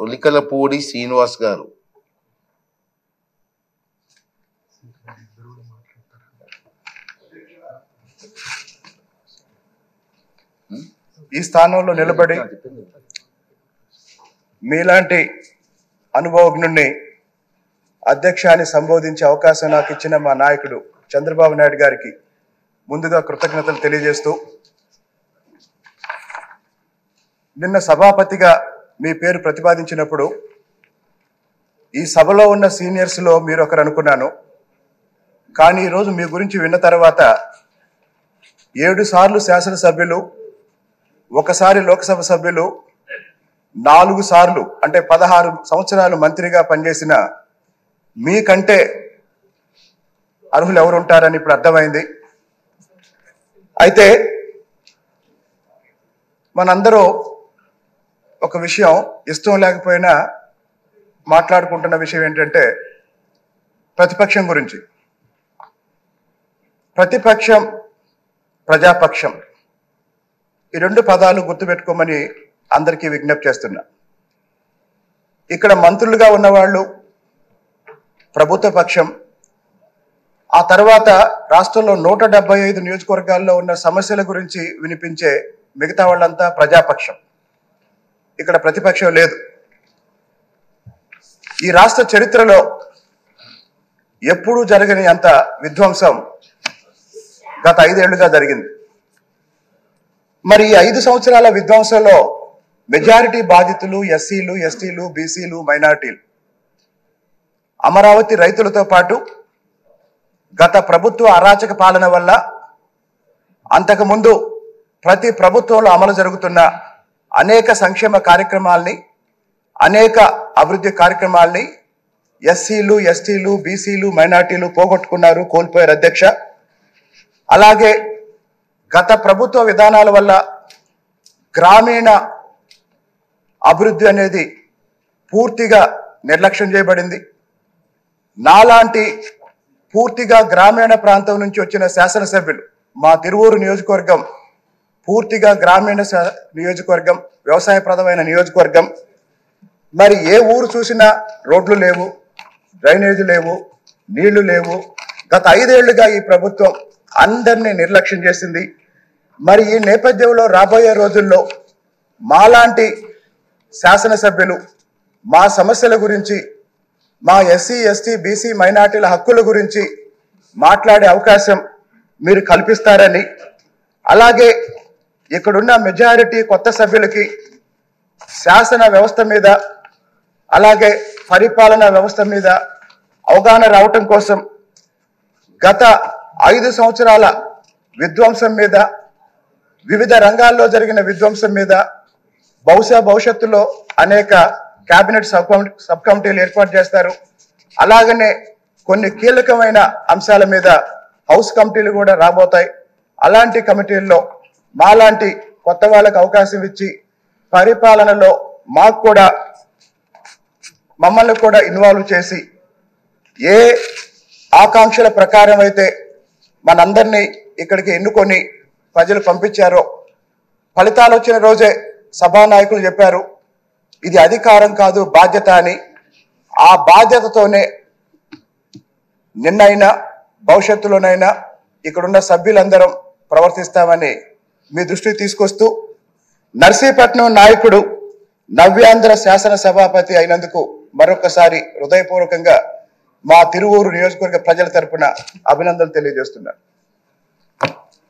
ఒలికలపూడి శ్రీనివాస్ గారు. ఈ స్థానంలో నిలబడి మీలాంటి అనుభవజ్ఞుణ్ణి అధ్యక్షాన్ని సంబోధించే అవకాశం నాకు ఇచ్చిన మా నాయకుడు చంద్రబాబు నాయుడు గారికి ముందుగా కృతజ్ఞతలు తెలియజేస్తూ, నిన్న సభాపతిగా మీ పేరు ప్రతిపాదించినప్పుడు ఈ సభలో ఉన్న సీనియర్స్లో మీరు ఒకరు అనుకున్నాను. కానీ ఈరోజు మీ గురించి విన్న తర్వాత 7 సార్లు శాసనసభ్యులు, 1 సారి లోక్సభ సభ్యులు, 4 సార్లు అంటే 16 సంవత్సరాలు మంత్రిగా పనిచేసిన మీకంటే అర్హులు ఎవరు ఉంటారని ఇప్పుడు అర్థమైంది. అయితే మనందరూ ఒక విషయం ఇష్టం లేకపోయినా మాట్లాడుకుంటున్న విషయం ఏంటంటే ప్రతిపక్షం గురించి. ప్రతిపక్షం, ప్రజాపక్షం, ఈ 2 పదాలు గుర్తుపెట్టుకోమని అందరికీ విజ్ఞప్తి చేస్తున్నా. ఇక్కడ మంత్రులుగా ఉన్నవాళ్ళు ప్రభుత్వ పక్షం, ఆ తర్వాత రాష్ట్రంలో 175 నియోజకవర్గాల్లో ఉన్న సమస్యల గురించి వినిపించే మిగతా వాళ్ళంతా ప్రజాపక్షం. ఇక్కడ ప్రతిపక్షం లేదు. ఈ రాష్ట్ర చరిత్రలో ఎప్పుడూ జరగని అంత విధ్వంసం గత 5 ఏళ్లుగా జరిగింది. మరి ఈ 5 సంవత్సరాల విధ్వంసంలో మెజారిటీ బాధితులు ఎస్సీలు, ఎస్టీలు, బీసీలు, మైనారిటీలు. అమరావతి రైతులతో పాటు గత ప్రభుత్వ అరాచక పాలన వల్ల అంతకుముందు ప్రతి ప్రభుత్వంలో అమలు జరుగుతున్న అనేక సంక్షేమ కార్యక్రమాల్ని, అనేక అభివృద్ధి కార్యక్రమాల్ని ఎస్సీలు, ఎస్టీలు, బీసీలు, మైనారిటీలు పోగొట్టుకున్నారు, కోల్పోయారు అధ్యక్ష. అలాగే గత ప్రభుత్వ విధానాల వల్ల గ్రామీణ అభివృద్ధి అనేది పూర్తిగా నిర్లక్ష్యం చేయబడింది. నాలాంటి పూర్తిగా గ్రామీణ ప్రాంతం నుంచి వచ్చిన శాసనసభ్యులు, మా తిరువూరు నియోజకవర్గం పూర్తిగా గ్రామీణ నియోజకవర్గం, వ్యవసాయప్రదమైన నియోజకవర్గం. మరి ఏ ఊరు చూసినా రోడ్లు లేవు, డ్రైనేజీ లేవు, నీళ్లు లేవు. గత 5 ఏళ్లుగా ఈ ప్రభుత్వం అందరినీ నిర్లక్ష్యం చేసింది. మరి ఈ నేపథ్యంలో రాబోయే రోజుల్లో మాలాంటి శాసనసభ్యులు మా సమస్యల గురించి, మా ఎస్సీ, ఎస్టీ, బీసీ, మైనార్టీల హక్కుల గురించి మాట్లాడే అవకాశం మీరు కల్పిస్తారని, అలాగే ఇక్కడున్న మెజారిటీ కొత్త సభ్యులకి శాసన వ్యవస్థ మీద, అలాగే పరిపాలనా వ్యవస్థ మీద అవగాహన రావటం కోసం గత 5 సంవత్సరాల విధ్వంసం మీద, వివిధ రంగాల్లో జరిగిన విధ్వంసం మీద బహుశా భవిష్యత్తులో అనేక కేబినెట్ సబ్ కమిటీలు ఏర్పాటు చేస్తారు. అలాగనే కొన్ని కీలకమైన అంశాల మీద హౌస్ కమిటీలు కూడా రాబోతాయి. అలాంటి కమిటీల్లో మాలాంటి కొత్త వాళ్ళకు అవకాశం ఇచ్చి పరిపాలనలో మాకు కూడా, మమ్మల్ని కూడా ఇన్వాల్వ్ చేసి ఏ ఆకాంక్షల ప్రకారం అయితే మనందరినీ ఇక్కడికి ఎన్నుకొని ప్రజలు పంపించారో, ఫలితాలు వచ్చిన రోజే సభానాయకులు చెప్పారు ఇది అధికారం కాదు బాధ్యత అని. ఆ బాధ్యతతోనే నిన్నైనా భవిష్యత్తులోనైనా ఇక్కడున్న సభ్యులందరం ప్రవర్తిస్తామని మీ దృష్టికి తీసుకొస్తూ, నర్సీపట్నం నాయకుడు నవ్యాంధ్ర శాసన సభాపతి అయినందుకు మరొకసారి హృదయపూర్వకంగా మా తిరువూరు నియోజకవర్గ ప్రజల తరపున అభినందనలు తెలియజేస్తున్నారు.